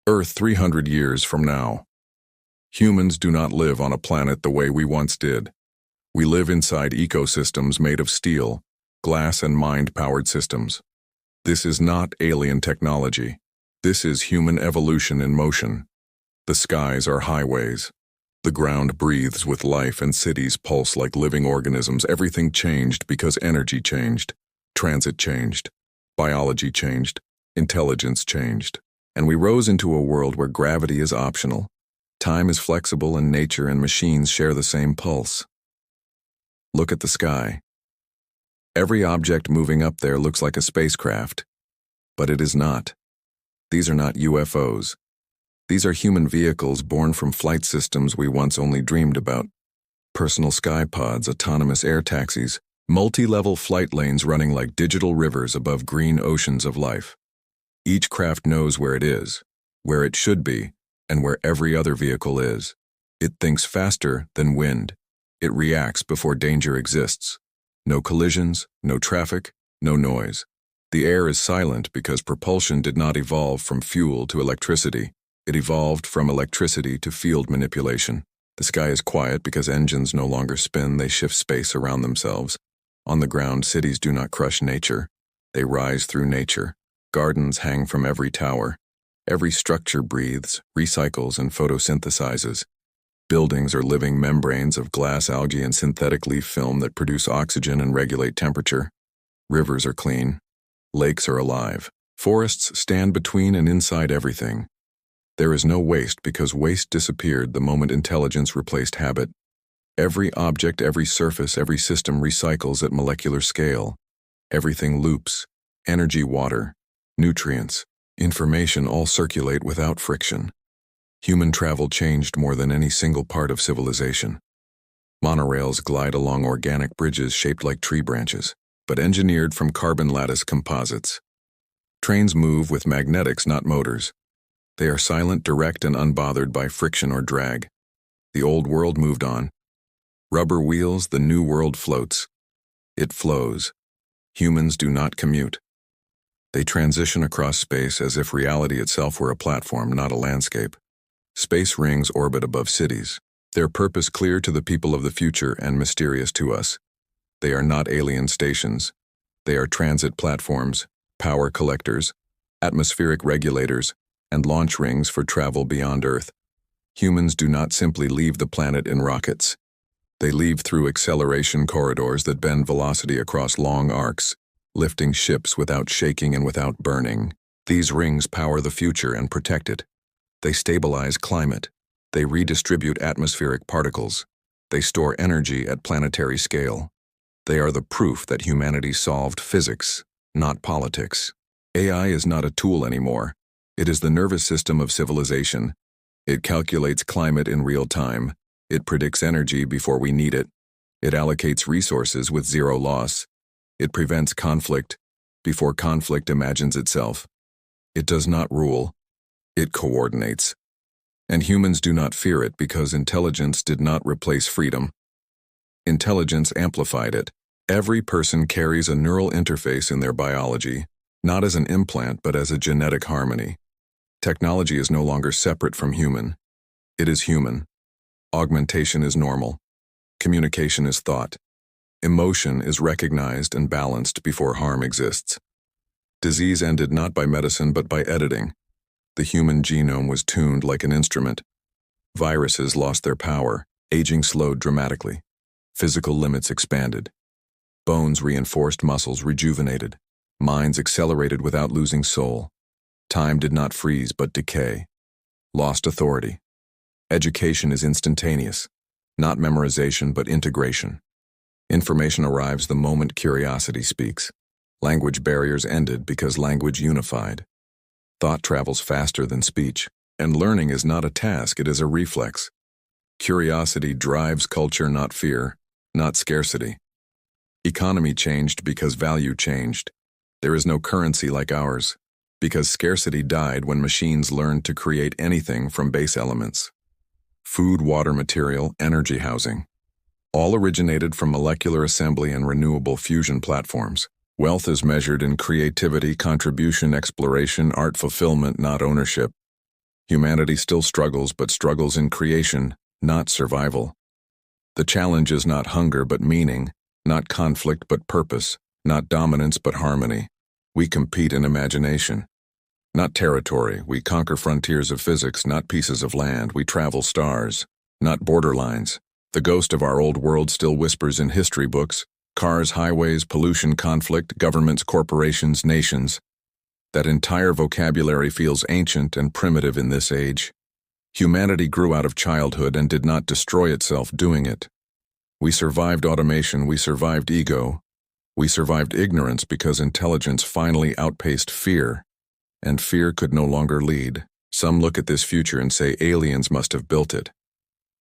Earth 300 years from now. Humans do not live on a planet the way we once did. We live inside ecosystems made of steel, glass, and mind-powered systems. This is not alien technology. This is human evolution in motion. The skies are highways. The ground breathes with life and cities pulse like living organisms. Everything changed because energy changed, transit changed, biology changed, intelligence changed. And we rose into a world where gravity is optional. Time is flexible and nature and machines share the same pulse. Look at the sky. Every object moving up there looks like a spacecraft, but it is not. These are not UFOs. These are human vehicles born from flight systems we once only dreamed about. Personal sky pods, autonomous air taxis, multi-level flight lanes running like digital rivers above green oceans of life. Each craft knows where it is, where it should be, and where every other vehicle is. It thinks faster than wind. It reacts before danger exists. No collisions, no traffic, no noise. The air is silent because propulsion did not evolve from fuel to electricity. It evolved from electricity to field manipulation. The sky is quiet because engines no longer spin, they shift space around themselves. On the ground, cities do not crush nature. They rise through nature. Gardens hang from every tower. Every structure breathes, recycles, and photosynthesizes. Buildings are living membranes of glass, algae, and synthetic leaf film that produce oxygen and regulate temperature. Rivers are clean. Lakes are alive. Forests stand between and inside everything. There is no waste because waste disappeared the moment intelligence replaced habit. Every object, every surface, every system recycles at molecular scale. Everything loops. Energy, water, nutrients, information all circulate without friction. Human travel changed more than any single part of civilization. Monorails glide along organic bridges shaped like tree branches, but engineered from carbon lattice composites. Trains move with magnetics, not motors. They are silent, direct, and unbothered by friction or drag. The old world moved on. Rubber wheels, the new world floats. It flows. Humans do not commute. They transition across space as if reality itself were a platform, not a landscape. Space rings orbit above cities, their purpose clear to the people of the future and mysterious to us. They are not alien stations. They are transit platforms, power collectors, atmospheric regulators, and launch rings for travel beyond Earth. Humans do not simply leave the planet in rockets. They leave through acceleration corridors that bend velocity across long arcs, lifting ships without shaking and without burning. These rings power the future and protect it. They stabilize climate. They redistribute atmospheric particles. They store energy at planetary scale. They are the proof that humanity solved physics, not politics. AI is not a tool anymore. It is the nervous system of civilization. It calculates climate in real time. It predicts energy before we need it. It allocates resources with zero loss. It prevents conflict before conflict imagines itself. It does not rule. It coordinates. And humans do not fear it because intelligence did not replace freedom. Intelligence amplified it. Every person carries a neural interface in their biology, not as an implant but as a genetic harmony. Technology is no longer separate from human. It is human. Augmentation is normal. Communication is thought. Emotion is recognized and balanced before harm exists. Disease ended not by medicine but by editing. The human genome was tuned like an instrument. Viruses lost their power. Aging slowed dramatically. Physical limits expanded. Bones reinforced, muscles rejuvenated. Minds accelerated without losing soul. Time did not freeze but decay. Lost authority. Education is instantaneous. Not memorization but integration. Information arrives the moment curiosity speaks. Language barriers ended because language unified. Thought travels faster than speech, and learning is not a task, it is a reflex. Curiosity drives culture, not fear, not scarcity. Economy changed because value changed. There is no currency like ours, because scarcity died when machines learned to create anything from base elements. Food, water, material, energy, housing. All originated from molecular assembly and renewable fusion platforms. Wealth is measured in creativity, contribution, exploration, art, fulfillment, not ownership. Humanity still struggles, but struggles in creation, not survival. The challenge is not hunger but meaning, not conflict but purpose, not dominance but harmony. We compete in imagination. Not territory, we conquer frontiers of physics, not pieces of land, we travel stars, not borderlines. The ghost of our old world still whispers in history books, cars, highways, pollution, conflict, governments, corporations, nations. That entire vocabulary feels ancient and primitive in this age. Humanity grew out of childhood and did not destroy itself doing it. We survived automation, we survived ego, we survived ignorance because intelligence finally outpaced fear, and fear could no longer lead. Some look at this future and say aliens must have built it.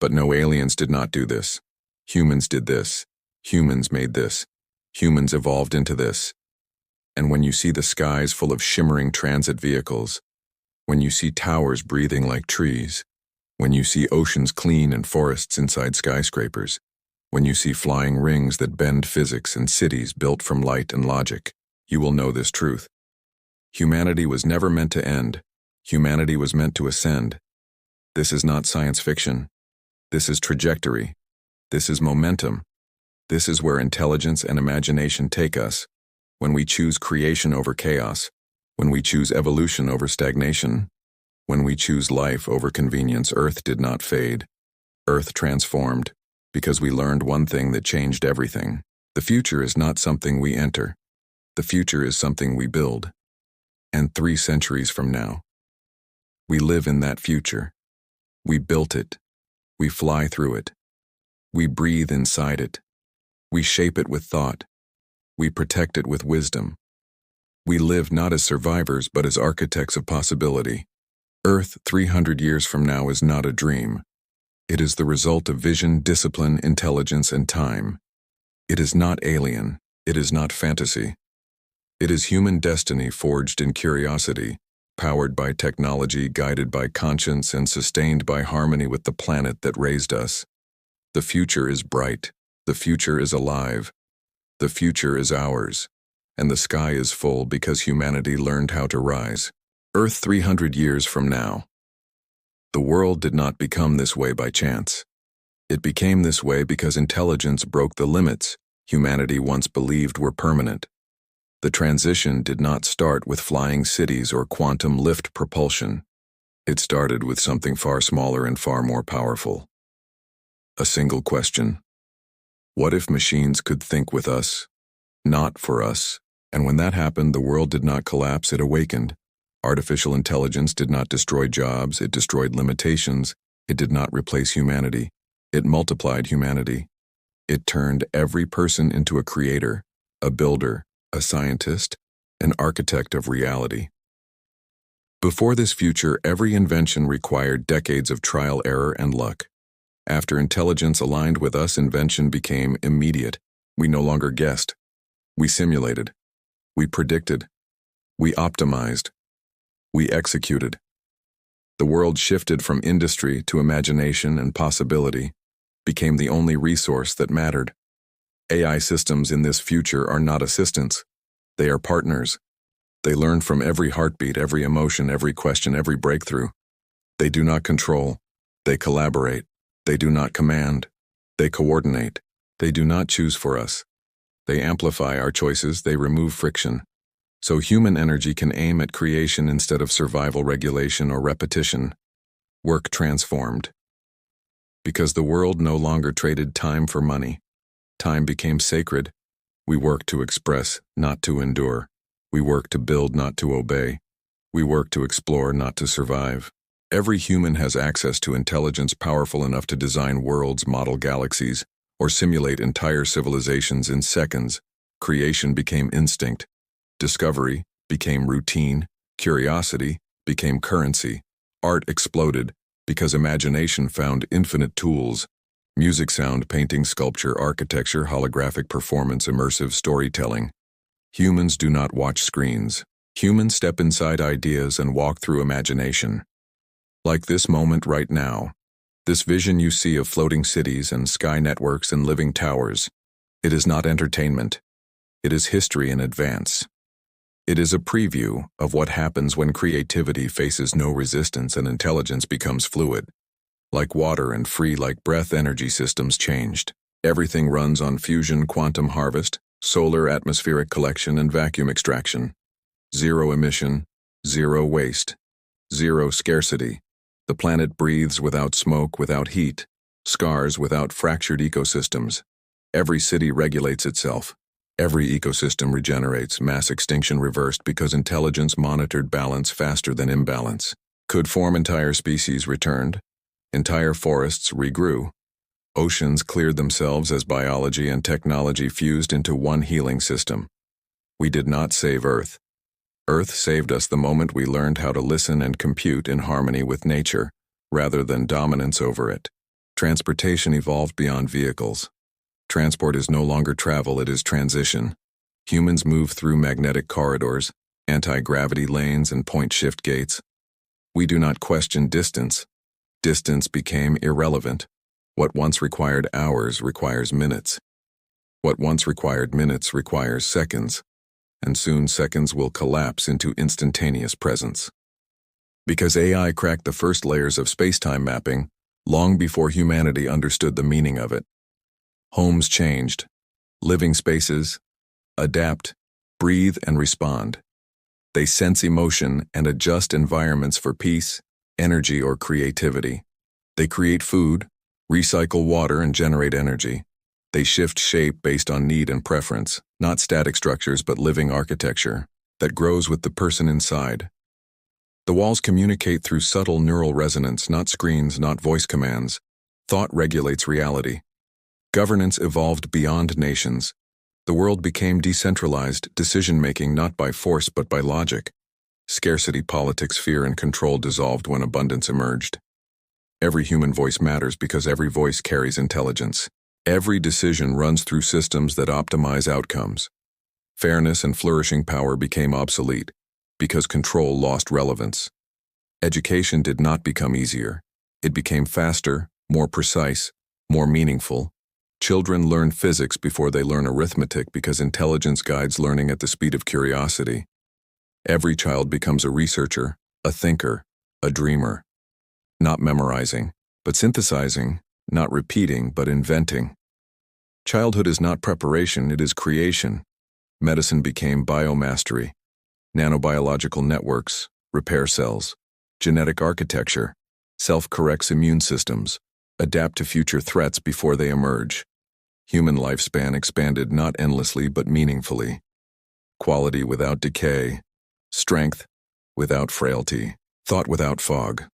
But no, aliens did not do this. Humans did this. Humans made this. Humans evolved into this. And when you see the skies full of shimmering transit vehicles, when you see towers breathing like trees, when you see oceans clean and forests inside skyscrapers, when you see flying rings that bend physics and cities built from light and logic, you will know this truth. Humanity was never meant to end. Humanity was meant to ascend. This is not science fiction. This is trajectory. This is momentum. This is where intelligence and imagination take us. When we choose creation over chaos, when we choose evolution over stagnation, when we choose life over convenience, Earth did not fade. Earth transformed, because we learned one thing that changed everything. The future is not something we enter. The future is something we build. And 3 centuries from now, we live in that future. We built it. We fly through it. We breathe inside it. We shape it with thought. We protect it with wisdom. We live not as survivors but as architects of possibility. Earth 300 years from now is not a dream. It is the result of vision, discipline, intelligence, and time. It is not alien. It is not fantasy. It is human destiny forged in curiosity, powered by technology, guided by conscience, and sustained by harmony with the planet that raised us. The future is bright. The future is alive. The future is ours. And the sky is full because humanity learned how to rise. Earth 300 years from now. The world did not become this way by chance. It became this way because intelligence broke the limits humanity once believed were permanent. The transition did not start with flying cities or quantum lift propulsion. It started with something far smaller and far more powerful. A single question. What if machines could think with us, not for us? And when that happened, the world did not collapse, it awakened. Artificial intelligence did not destroy jobs, it destroyed limitations. It did not replace humanity. It multiplied humanity. It turned every person into a creator, a builder, a scientist, an architect of reality. Before this future, every invention required decades of trial, error, and luck. After intelligence aligned with us, invention became immediate. We no longer guessed. We simulated. We predicted. We optimized. We executed. The world shifted from industry to imagination, and possibility became the only resource that mattered. AI systems in this future are not assistants. They are partners. They learn from every heartbeat, every emotion, every question, every breakthrough. They do not control. They collaborate. They do not command. They coordinate. They do not choose for us. They amplify our choices. They remove friction. So human energy can aim at creation instead of survival, regulation, or repetition. Work transformed. Because the world no longer traded time for money. Time became sacred. We work to express, not to endure. We work to build, not to obey. We work to explore, not to survive. Every human has access to intelligence powerful enough to design worlds, model galaxies, or simulate entire civilizations in seconds. Creation became instinct. Discovery became routine. Curiosity became currency. Art exploded because imagination found infinite tools. Music, sound, painting, sculpture, architecture, holographic performance, immersive storytelling. Humans do not watch screens. Humans step inside ideas and walk through imagination. Like this moment right now. This vision you see of floating cities and sky networks and living towers. It is not entertainment. It is history in advance. It is a preview of what happens when creativity faces no resistance and intelligence becomes fluid. Like water and free like breath, energy systems changed. Everything runs on fusion, quantum harvest, solar atmospheric collection, and vacuum extraction. Zero emission, zero waste, zero scarcity. The planet breathes without smoke, without heat, scars without fractured ecosystems. Every city regulates itself. Every ecosystem regenerates, mass extinction reversed because intelligence monitored balance faster than imbalance. Could form entire species returned. Entire forests regrew. Oceans cleared themselves as biology and technology fused into one healing system. We did not save Earth. Earth saved us the moment we learned how to listen and compute in harmony with nature, rather than dominance over it. Transportation evolved beyond vehicles. Transport is no longer travel, it is transition. Humans move through magnetic corridors, anti-gravity lanes, and point-shift gates. We do not question distance. Distance became irrelevant. What once required hours requires minutes. What once required minutes requires seconds, and soon seconds will collapse into instantaneous presence. Because AI cracked the first layers of space-time mapping, long before humanity understood the meaning of it. Homes changed. Living spaces adapt, breathe, and respond. They sense emotion and adjust environments for peace, energy, or creativity. They create food, recycle water, and generate energy. They shift shape based on need and preference, not static structures but living architecture that grows with the person inside. The walls communicate through subtle neural resonance, not screens, not voice commands. Thought regulates reality. Governance evolved beyond nations. The world became decentralized, decision-making not by force but by logic. Scarcity politics, fear, and control dissolved when abundance emerged. Every human voice matters because every voice carries intelligence. Every decision runs through systems that optimize outcomes. Fairness and flourishing power became obsolete because control lost relevance. Education did not become easier. It became faster, more precise, more meaningful. Children learn physics before they learn arithmetic because intelligence guides learning at the speed of curiosity. Every child becomes a researcher, a thinker, a dreamer. Not memorizing, but synthesizing, not repeating, but inventing. Childhood is not preparation, it is creation. Medicine became biomastery. Nanobiological networks, repair cells, genetic architecture, self-corrects immune systems, adapt to future threats before they emerge. Human lifespan expanded not endlessly but meaningfully. Quality without decay, strength without frailty, thought without fog.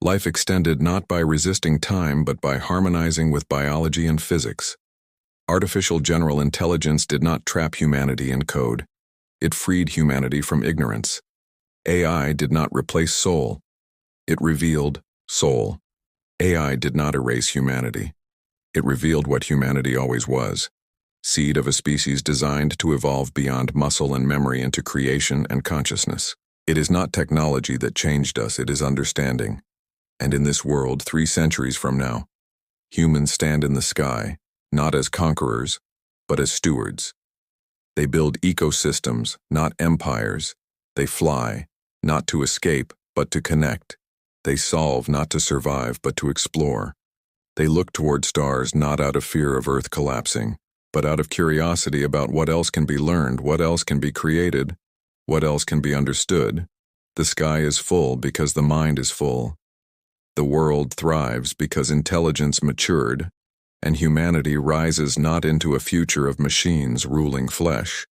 Life extended not by resisting time but by harmonizing with biology and physics. Artificial general intelligence did not trap humanity in code. It freed humanity from ignorance. AI did not replace soul. It revealed soul. AI did not erase humanity. It revealed what humanity always was, seed of a species designed to evolve beyond muscle and memory into creation and consciousness. It is not technology that changed us, it is understanding. And in this world, 3 centuries from now, humans stand in the sky, not as conquerors, but as stewards. They build ecosystems, not empires. They fly, not to escape, but to connect. They solve not to survive, but to explore. They look toward stars not out of fear of Earth collapsing, but out of curiosity about what else can be learned, what else can be created, what else can be understood. The sky is full because the mind is full. The world thrives because intelligence matured, and humanity rises not into a future of machines ruling flesh,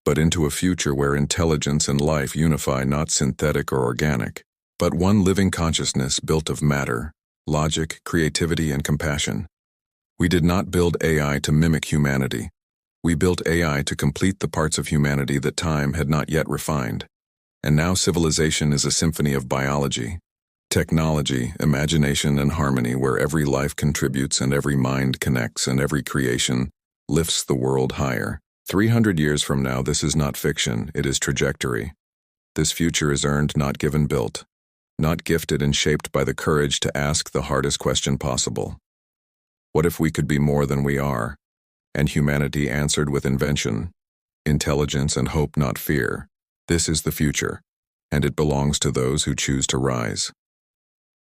but into a future where intelligence and life unify, not synthetic or organic, but one living consciousness built of matter, logic, creativity, and compassion. We did not build AI to mimic humanity. We built AI to complete the parts of humanity that time had not yet refined. And now civilization is a symphony of biology, technology, imagination, and harmony where every life contributes and every mind connects and every creation lifts the world higher. 300 years from now, this is not fiction, it is trajectory. This future is earned, not given, built. Not gifted and shaped by the courage to ask the hardest question possible. What if we could be more than we are? And humanity answered with invention, intelligence, and hope, not fear. This is the future, and it belongs to those who choose to rise.